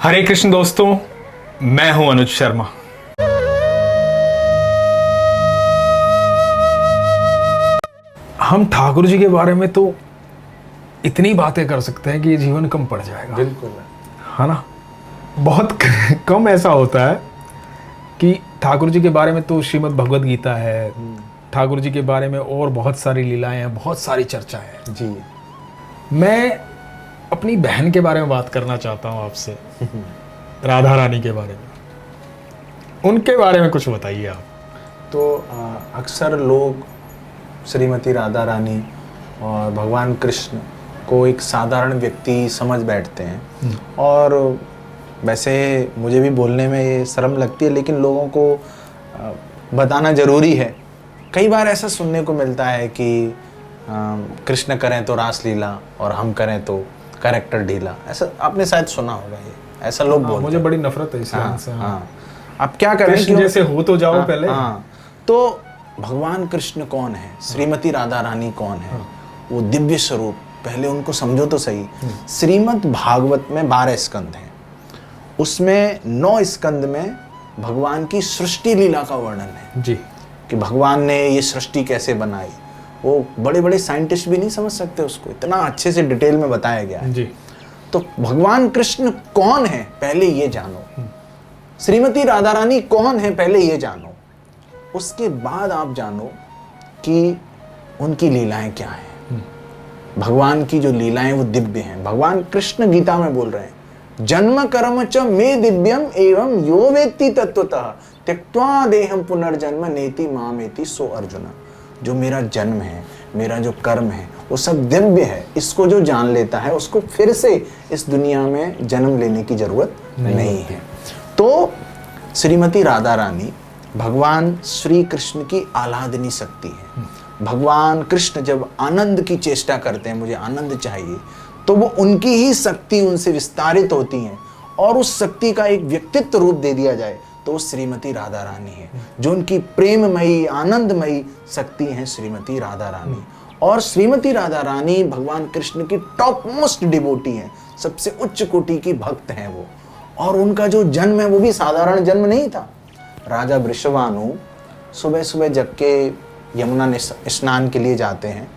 हरे कृष्ण दोस्तों, मैं हूं अनुज शर्मा। हम ठाकुर जी के बारे में तो इतनी बातें कर सकते हैं कि ये जीवन कम पड़ जाएगा। बिल्कुल है ना। बहुत कम ऐसा होता है कि ठाकुर जी के बारे में तो श्रीमद् भगवद गीता है, ठाकुर जी के बारे में और बहुत सारी लीलाएं हैं, बहुत सारी चर्चा है जी। मैं अपनी बहन के बारे में बात करना चाहता हूँ आपसे, राधा रानी के बारे में। उनके बारे में कुछ बताइए आप। तो अक्सर लोग श्रीमती राधा रानी और भगवान कृष्ण को एक साधारण व्यक्ति समझ बैठते हैं, और वैसे मुझे भी बोलने में ये शर्म लगती है, लेकिन लोगों को बताना ज़रूरी है। कई बार ऐसा सुनने को मिलता है कि कृष्ण करें तो रासलीला और हम करें तो कैरेक्टर ढीला। ऐसा आपने शायद सुना होगा, ये ऐसा लोग बोलते हैं। मुझे बड़ी नफरत है इस लाइन से। हाँ, आप क्या करें, कृष्ण जैसे हो तो जाओ पहले। तो भगवान कृष्ण कौन है, श्रीमती राधा रानी कौन है, वो दिव्य स्वरूप, पहले उनको समझो तो सही। श्रीमद् भागवत में 12 स्कंद हैं, उसमें 9 स्कंद में भगवान की सृष्टि लीला का वर्णन है जी, कि भगवान ने ये सृष्टि कैसे बनाई। वो बड़े बड़े साइंटिस्ट भी नहीं समझ सकते उसको, इतना अच्छे से डिटेल में बताया गया है जी। तो भगवान कृष्ण कौन है पहले ये जानो, श्रीमती राधा रानी कौन है पहले ये जानो, उसके बाद आप जानो कि उनकी लीलाएं क्या हैं। भगवान की जो लीलाएं वो दिव्य हैं। भगवान कृष्ण गीता में बोल रहे हैं, जन्म कर्म च मे दिव्यम एवं यो वेत्ति तत्वतः त्यक्त्वा देहम पुनर्जन्म नेति मामेति सो अर्जुन। जो मेरा जन्म है, मेरा जो कर्म है, वो सब दिव्य है। इसको जो जान लेता है उसको फिर से इस दुनिया में जन्म लेने की जरूरत नहीं है। तो श्रीमती राधा रानी भगवान श्री कृष्ण की आह्लादनी शक्ति है। भगवान कृष्ण जब आनंद की चेष्टा करते हैं, मुझे आनंद चाहिए, तो वो उनकी ही शक्ति उनसे विस्तारित होती है, और उस शक्ति का एक व्यक्तित्व रूप दे दिया जाए तो वो श्रीमती राधा रानी है। जो उनकी प्रेममयी आनंदमयी शक्ति है श्रीमती राधा रानी। और श्रीमती राधा रानी भगवान कृष्ण की टॉप मोस्ट डिवोटी है, सबसे उच्च कोटि की भक्त हैं वो। और उनका जो जन्म है वो भी साधारण जन्म नहीं था। राजा वृषभानु सुबह सुबह जग के यमुना ने स्नान के लिए जाते हैं,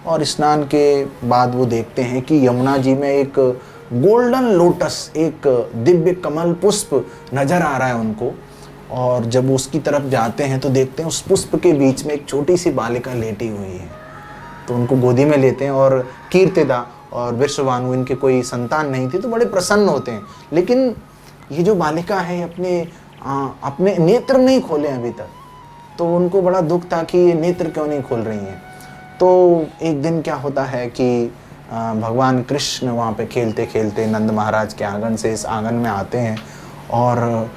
और स्नान के बाद वो देखते हैं कि यमुना जी में एक गोल्डन लोटस, एक दिव्य कमल पुष्प नजर आ रहा है उनको। और जब उसकी तरफ जाते हैं तो देखते हैं उस पुष्प के बीच में एक छोटी सी बालिका लेटी हुई है। तो उनको गोदी में लेते हैं, और कीर्तिदा और वृषभानु, इनके कोई संतान नहीं थी, तो बड़े प्रसन्न होते हैं। लेकिन ये जो बालिका है अपने नेत्र नहीं खोले अभी तक, तो उनको बड़ा दुख था कि ये नेत्र क्यों नहीं खोल रही हैं। तो एक दिन क्या होता है कि भगवान कृष्ण वहाँ पे खेलते खेलते नंद महाराज के आंगन से इस आंगन में आते हैं, और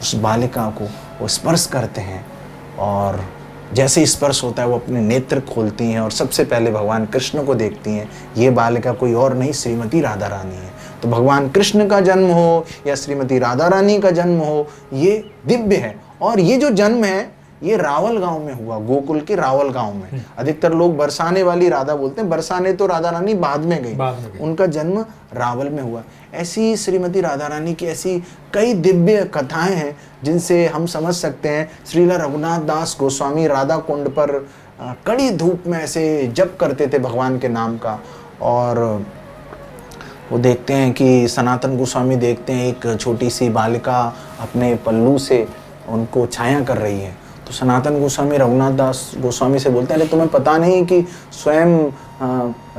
उस बालिका को वो स्पर्श करते हैं, और जैसे स्पर्श होता है वो अपने नेत्र खोलती हैं, और सबसे पहले भगवान कृष्ण को देखती हैं। ये बालिका कोई और नहीं, श्रीमती राधा रानी है। तो भगवान कृष्ण का जन्म हो या श्रीमती राधा रानी का जन्म हो, ये दिव्य है। और ये जो जन्म है ये रावल गांव में हुआ, गोकुल के रावल गांव में। अधिकतर लोग बरसाने वाली राधा बोलते हैं, बरसाने तो राधा रानी बाद में गई, उनका जन्म रावल में हुआ। ऐसी श्रीमती राधा रानी की ऐसी कई दिव्य कथाएं हैं जिनसे हम समझ सकते हैं। श्रीला रघुनाथ दास गोस्वामी राधा कुंड पर कड़ी धूप में ऐसे जप करते थे भगवान के नाम का, और वो देखते हैं कि सनातन गोस्वामी देखते हैं एक छोटी सी बालिका अपने पल्लू से उनको छाया कर रही है। तो सनातन गोस्वामी रघुनाथ दास गोस्वामी से बोलते हैं, तुम्हें पता नहीं कि स्वयं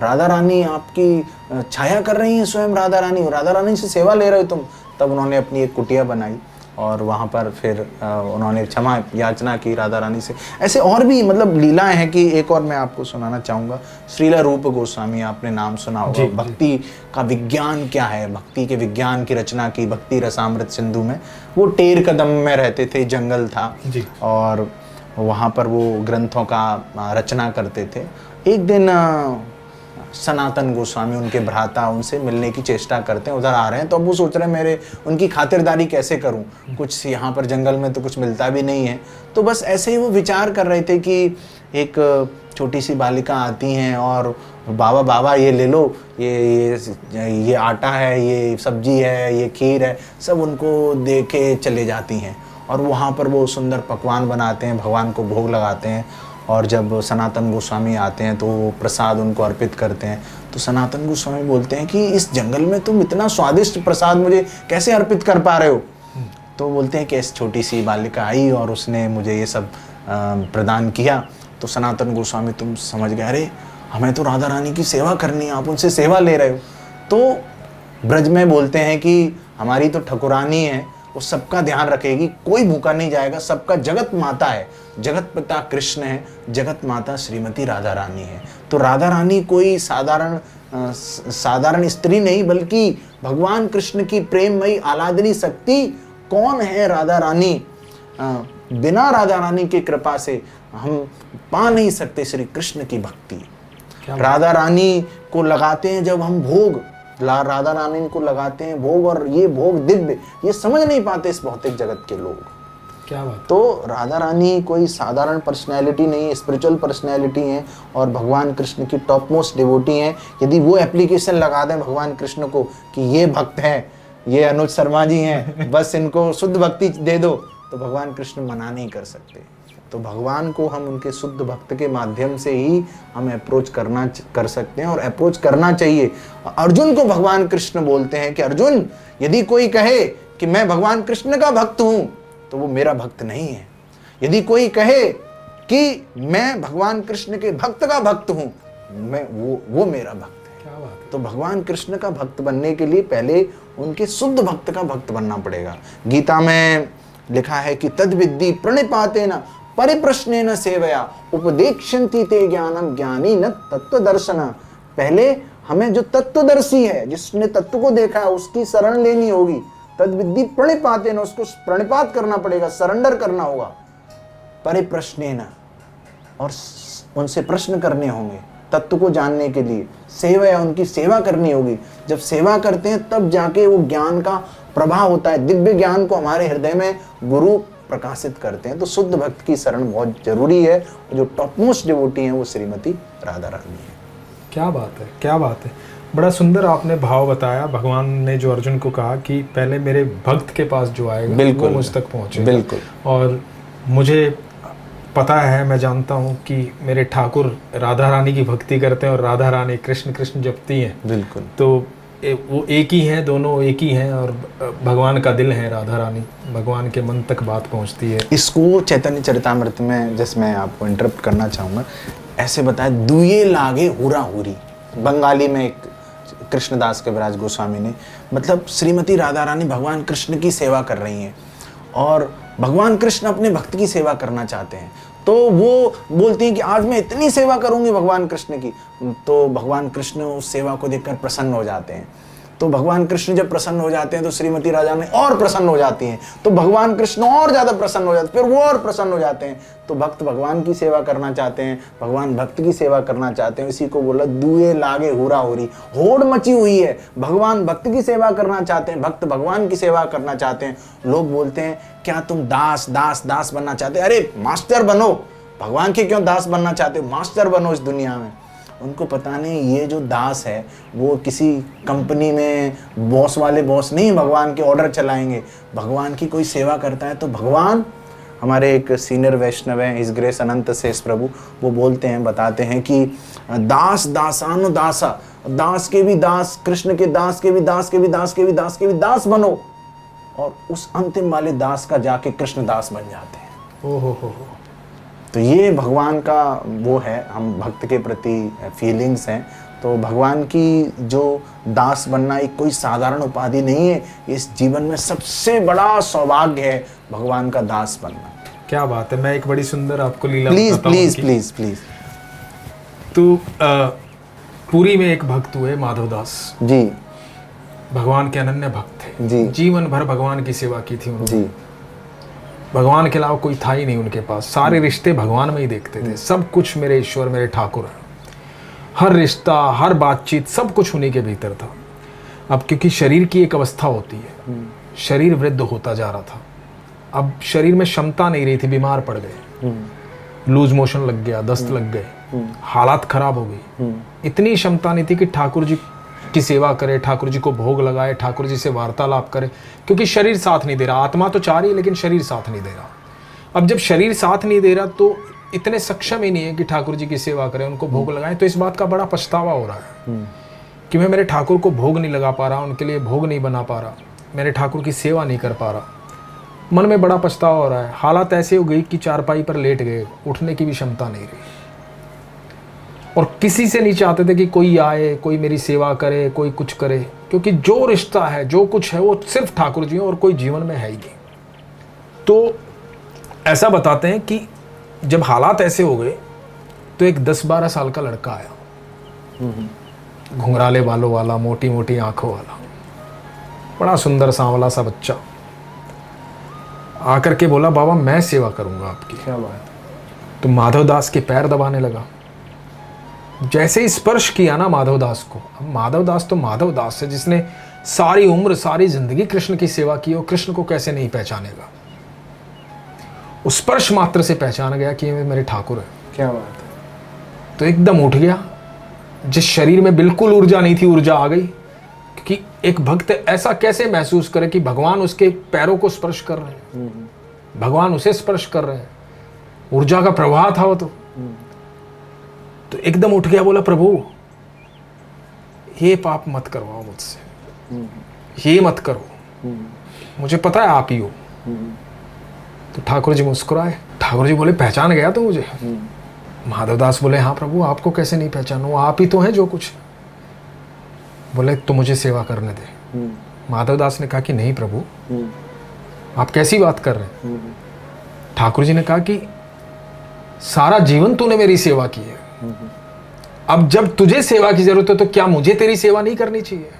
राधा रानी आपकी छाया कर रही हैं, स्वयं राधा रानी से सेवा ले रहे हो तुम। तब उन्होंने अपनी एक कुटिया बनाई, और वहाँ पर फिर उन्होंने क्षमा याचना की राधा रानी से। ऐसे और भी मतलब लीलाएं हैं कि एक और मैं आपको सुनाना चाहूँगा। श्रीला रूप गोस्वामी, आपने नाम सुना होगा। भक्ति का विज्ञान क्या है, भक्ति के विज्ञान की रचना की भक्ति रसामृत सिंधु में। वो टेर कदम में रहते थे, जंगल था, और वहाँ पर वो ग्रंथों का रचना करते थे। एक दिन सनातन गोस्वामी, उनके भ्राता, उनसे मिलने की चेष्टा करते हैं, उधर आ रहे हैं। तो अब वो सोच रहे हैं मेरे उनकी खातिरदारी कैसे करूं, कुछ यहाँ पर जंगल में तो कुछ मिलता भी नहीं है। तो बस ऐसे ही वो विचार कर रहे थे कि एक छोटी सी बालिका आती हैं और बाबा बाबा ये ले लो, ये आटा है, ये सब्जी है, ये खीर है, सब उनको दे के चले जाती हैं। और वहाँ पर वो सुंदर पकवान बनाते हैं, भगवान को भोग लगाते हैं। और जब सनातन गोस्वामी आते हैं तो वो प्रसाद उनको अर्पित करते हैं। तो सनातन गोस्वामी बोलते हैं कि इस जंगल में तुम इतना स्वादिष्ट प्रसाद मुझे कैसे अर्पित कर पा रहे हो? तो बोलते हैं कि इस छोटी सी बालिका आई और उसने मुझे ये सब प्रदान किया। तो सनातन गोस्वामी तुम समझ गए, अरे हमें तो राधा रानी की सेवा करनी है, आप उनसे सेवा ले रहे हो। तो ब्रज में बोलते हैं कि हमारी तो ठकुरानी है, वो सबका ध्यान रखेगी, कोई भूखा नहीं जाएगा, सबका जगत माता है, जगत पिता कृष्ण है, जगत माता श्रीमती राधा रानी है। तो राधा रानी कोई साधारण स्त्री नहीं, बल्कि भगवान कृष्ण की प्रेममयी आलादनी शक्ति। कौन है राधा रानी? बिना राधा रानी की कृपा से हम पा नहीं सकते श्री कृष्ण की भक्ति। राधा रानी को लगाते हैं जब हम भोग, राधा रानी को लगाते हैं भोग, और ये भोग दिव्य, ये समझ नहीं पाते इस भौतिक जगत के लोग। क्या बात। तो राधा रानी कोई साधारण पर्सनैलिटी नहीं है, स्पिरिचुअल पर्सनैलिटी है और भगवान कृष्ण की टॉप मोस्ट डिवोटी हैं। यदि वो एप्लीकेशन लगा दें भगवान कृष्ण को कि ये भक्त हैं, ये अनुज शर्मा जी हैं, बस इनको शुद्ध भक्ति दे दो, तो भगवान कृष्ण मना नहीं कर सकते। तो भगवान को हम उनके शुद्ध भक्त के माध्यम से ही हम अप्रोच कर सकते हैं, और अप्रोच करना चाहिए। अर्जुन को भगवान कृष्ण बोलते हैं कि अर्जुन, यदि कोई कहे कि मैं भगवान कृष्ण का भक्त हूं तो वो मेरा भक्त नहीं है। यदि कोई कहे कि मैं भगवान कृष्ण के भक्त का भक्त हूं, मैं वो मेरा भक्त है। क्या बात है। तो भगवान कृष्ण का भक्त बनने के लिए पहले उनके शुद्ध भक्त का भक्त बनना पड़ेगा। गीता में लिखा है कि तद विद्धि प्रणिपातेन परिप्रश्नेन सेवया उपदेक्षन्ति ते ज्ञानम ज्ञानी न तत्वदर्शन। पहले हमें जो तत्वदर्शी है, जिसने तत्व को देखा है, उसकी शरण लेनी होगी। तद विद्धि प्रणिपातेन, उसको प्रणिपात करना पड़ेगा, सरेंडर करना होगा। परिप्रश्नेन, और उनसे प्रश्न करने होंगे तत्व को जानने के लिए। सेवया, उनकी सेवा करनी होगी। जब सेवा करते हैं तब जाके वो ज्ञान का प्रभाव होता है, दिव्य ज्ञान को हमारे हृदय में गुरु प्रकाशित करते हैं। तो शुद्ध भक्त की शरण बहुत जरूरी है। जो टॉप मोस्ट डिवोटी हैं वो श्रीमती राधा रानी है। क्या बात है, क्या बात है। बड़ा सुंदर आपने भाव बताया। भगवान ने जो अर्जुन को कहा कि पहले मेरे भक्त के पास जो आएगा बिल्कुल वो मुझ तक पहुंचे। बिल्कुल। और मुझे पता है, मैं जानता हूँ कि मेरे ठाकुर राधा रानी की भक्ति करते हैं और राधा रानी कृष्ण कृष्ण जपती हैं। बिल्कुल। तो वो एक ही हैं, दोनों एक ही हैं, और भगवान का दिल है राधा रानी, भगवान के मन तक बात पहुँचती है। इसको चैतन्य चरितामृत में, जैसे मैं आपको इंटरप्ट करना चाहूँगा, ऐसे बताया, दुए लागे हुरा हुरी। बंगाली में एक कृष्णदास कविराज गोस्वामी ने, मतलब श्रीमती राधा रानी भगवान कृष्ण की सेवा कर रही हैं और भगवान कृष्ण अपने भक्त की सेवा करना चाहते हैं। तो वो बोलती हैं कि आज मैं इतनी सेवा करूंगी भगवान कृष्ण की। तो भगवान कृष्ण उस सेवा को देखकर प्रसन्न हो जाते हैं। तो भगवान कृष्ण जब प्रसन्न हो जाते हैं तो श्रीमती राधा रानी और प्रसन्न हो जाती हैं। तो भगवान कृष्ण और ज्यादा प्रसन्न हो जाते हैं, फिर वो और प्रसन्न हो जाते हैं। तो भक्त भगवान की सेवा करना चाहते हैं, भगवान भक्त की सेवा करना चाहते हैं। इसी को बोला दुए लागे हुरा हुरी, होड़ मची हुई है। भगवान भक्त की सेवा करना चाहते हैं, भक्त भगवान की सेवा करना चाहते हैं। लोग बोलते हैं क्या तुम दास दास दास बनना चाहते हैं? अरे मास्टर बनो, भगवान के क्यों दास बनना चाहते हो? मास्टर बनो इस दुनिया में। उनको पता नहीं ये जो दास है वो किसी कंपनी में बॉस वाले बॉस नहीं, भगवान के ऑर्डर चलाएंगे। भगवान की कोई सेवा करता है तो भगवान, हमारे एक सीनियर वैष्णव हैं इस ग्रेस अनंत शेष प्रभु, वो बोलते हैं, बताते हैं कि दास दासानु दासा, दास के भी दास, कृष्ण के दास के भी दास के भी दास के भी दास के भी दास बनो, और उस अंतिम वाले दास का जाके कृष्ण दास बन जाते हैं। हो। तो ये भगवान का वो है, हम भक्त के प्रति फीलिंग्स हैं। तो भगवान की जो दास बनना एक कोई साधारण उपाधि नहीं है, इस जीवन में सबसे बड़ा सौभाग्य है भगवान का दास बनना। क्या बात है। मैं एक बड़ी सुंदर आपको लीला प्लीज बताता हूँ प्लीज कि- प्लीज प्लीज। तो पुरी में एक भक्त हुए माधवदास, जी भगवान के अनन्य भक्त थे। जी जीवन भर भगवान की सेवा की थी उन्होंने। जी। भगवान के अलावा कोई था ही नहीं उनके पास। सारे रिश्ते भगवान में ही देखते थे। सब कुछ मेरे ईश्वर, मेरे ठाकुर हैं। हर रिश्ता, हर बातचीत, सब कुछ उन्हीं के भीतर था। अब क्योंकि शरीर की एक अवस्था होती है, शरीर वृद्ध होता जा रहा था, अब शरीर में क्षमता नहीं रही थी, बीमार पड़ गए, लूज मोशन लग गया, दस्त लग गए, हालात खराब हो गई, इतनी क्षमता नहीं थी कि ठाकुर जी की सेवा करे, ठाकुर जी को भोग लगाए, ठाकुर जी से वार्तालाप करे, क्योंकि शरीर साथ नहीं दे रहा। आत्मा तो चाह रही है लेकिन शरीर साथ नहीं दे रहा। अब जब शरीर साथ नहीं दे रहा तो इतने सक्षम ही नहीं है कि ठाकुर जी की सेवा करें, उनको भोग लगाएं। तो इस बात का बड़ा पछतावा हो रहा है कि मैं मेरे ठाकुर को भोग नहीं लगा पा रहा, उनके लिए भोग नहीं बना पा रहा, मेरे ठाकुर की सेवा नहीं कर पा रहा। मन में बड़ा पछतावा हो रहा है। हालात ऐसे हो गई कि चारपाई पर लेट गए, उठने की भी क्षमता नहीं रही, और किसी से नहीं चाहते थे कि कोई आए, कोई मेरी सेवा करे, कोई कुछ करे, क्योंकि जो रिश्ता है, जो कुछ है, वो सिर्फ ठाकुर जी और कोई जीवन में है ही नहीं। तो ऐसा बताते हैं कि जब हालात ऐसे हो गए तो एक 10-12 साल का लड़का आया, घुंघराले बालों वाला, मोटी मोटी आंखों वाला, बड़ा सुंदर सांवला सा बच्चा, आकर के बोला, बाबा मैं सेवा करूंगा आपकी। क्या बात। तो माधवदास के पैर दबाने लगा। जैसे ही स्पर्श किया ना माधवदास को, अब माधवदास तो माधवदास है, जिसने सारी उम्र, सारी जिंदगी कृष्ण की सेवा की, और कृष्ण को कैसे नहीं पहचानेगा। उस स्पर्श मात्र से पहचान गया कि ये मेरे ठाकुर है। क्या बात है। तो एकदम उठ गया। जिस शरीर में बिल्कुल ऊर्जा नहीं थी, ऊर्जा आ गई। कि एक भक्त ऐसा कैसे महसूस करे कि भगवान उसके पैरों को स्पर्श कर रहे हैं, भगवान उसे स्पर्श कर रहे हैं, ऊर्जा का प्रवाह था वो। तो एकदम उठ गया, बोला, प्रभु ये पाप मत करवाओ मुझसे, ये मत करो, मुझे पता है आप ही हो। तो ठाकुर जी मुस्कुराए। ठाकुर जी बोले, पहचान गया तो मुझे? माधवदास बोले, हाँ प्रभु, आपको कैसे नहीं पहचानूं, आप ही तो हैं जो कुछ। बोले, तो मुझे सेवा करने दे। माधवदास ने कहा कि नहीं प्रभु, आप कैसी बात कर रहे हैं। ठाकुर जी ने कहा कि सारा जीवन तूने मेरी सेवा की है, अब जब तुझे सेवा की जरूरत है तो क्या मुझे तेरी सेवा नहीं करनी चाहिए?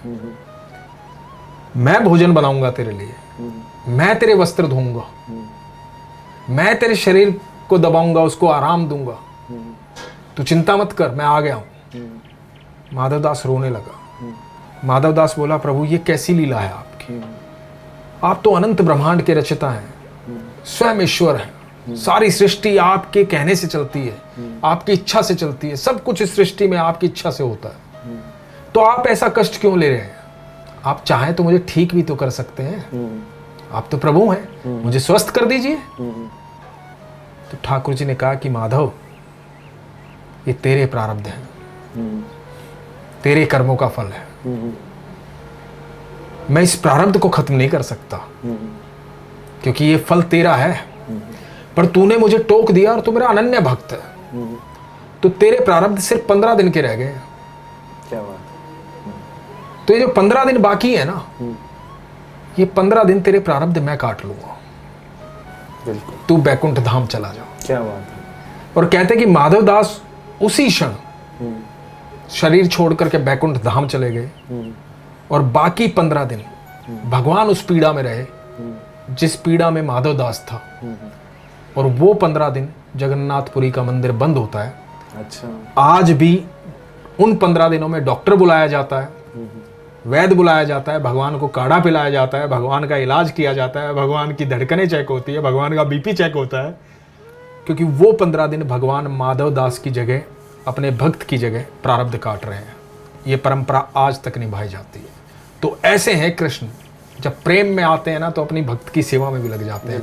मैं भोजन बनाऊंगा तेरे लिए, मैं तेरे वस्त्र धोऊंगा, मैं तेरे शरीर को दबाऊंगा, उसको आराम दूंगा, तू चिंता मत कर, मैं आ गया हूं। माधवदास रोने लगा। माधवदास बोला, प्रभु ये कैसी लीला है आपकी, आप तो अनंत ब्रह्मांड के रचयिता हैं, स्वयं ईश्वर हैं, सारी सृष्टि आपके कहने से चलती है, आपकी इच्छा से चलती है, सब कुछ इस सृष्टि में आपकी इच्छा से होता है, तो आप ऐसा कष्ट क्यों ले रहे हैं? आप चाहें तो मुझे ठीक भी तो कर सकते हैं, आप तो प्रभु हैं, मुझे स्वस्थ कर दीजिए। तो ठाकुर जी ने कहा कि माधव, ये तेरे प्रारब्ध हैं, तेरे कर्मों का फल है, मैं इस प्रारब्ध को खत्म नहीं कर सकता, क्योंकि ये फल तेरा है, पर तूने मुझे टोक दिया और तू मेरा अनन्य भक्त है, तो तेरे प्रारब्ध सिर्फ 15 दिन के रह गए। क्या बात। तो ये जो 15 दिन बाकी है ना, ये 15 दिन तेरे प्रारब्ध मैं काट लूंगा, बिल्कुल, तू बैकुंठ धाम चला जा। क्या बात है। और कहते कि माधवदास उसी क्षण शरीर छोड़ करके बैकुंठ धाम चले गए, और बाकी 15 दिन भगवान उस पीड़ा में रहे जिस पीड़ा में माधवदास था, और वो 15 दिन जगन्नाथपुरी का मंदिर बंद होता है। अच्छा। आज भी उन 15 दिनों में डॉक्टर बुलाया जाता है, वैद्य बुलाया जाता है, भगवान को काढ़ा पिलाया जाता है, भगवान का इलाज किया जाता है, भगवान की धड़कनें चेक होती है, भगवान का बीपी चेक होता है, क्योंकि वो 15 दिन भगवान माधवदास की जगह, अपने भक्त की जगह प्रारब्ध काट रहे हैं। ये परंपरा आज तक निभाई जाती है। तो ऐसे हैं कृष्ण, जब प्रेम में आते हैं ना तो अपनी भक्त की सेवा में भी लग जाते हैं।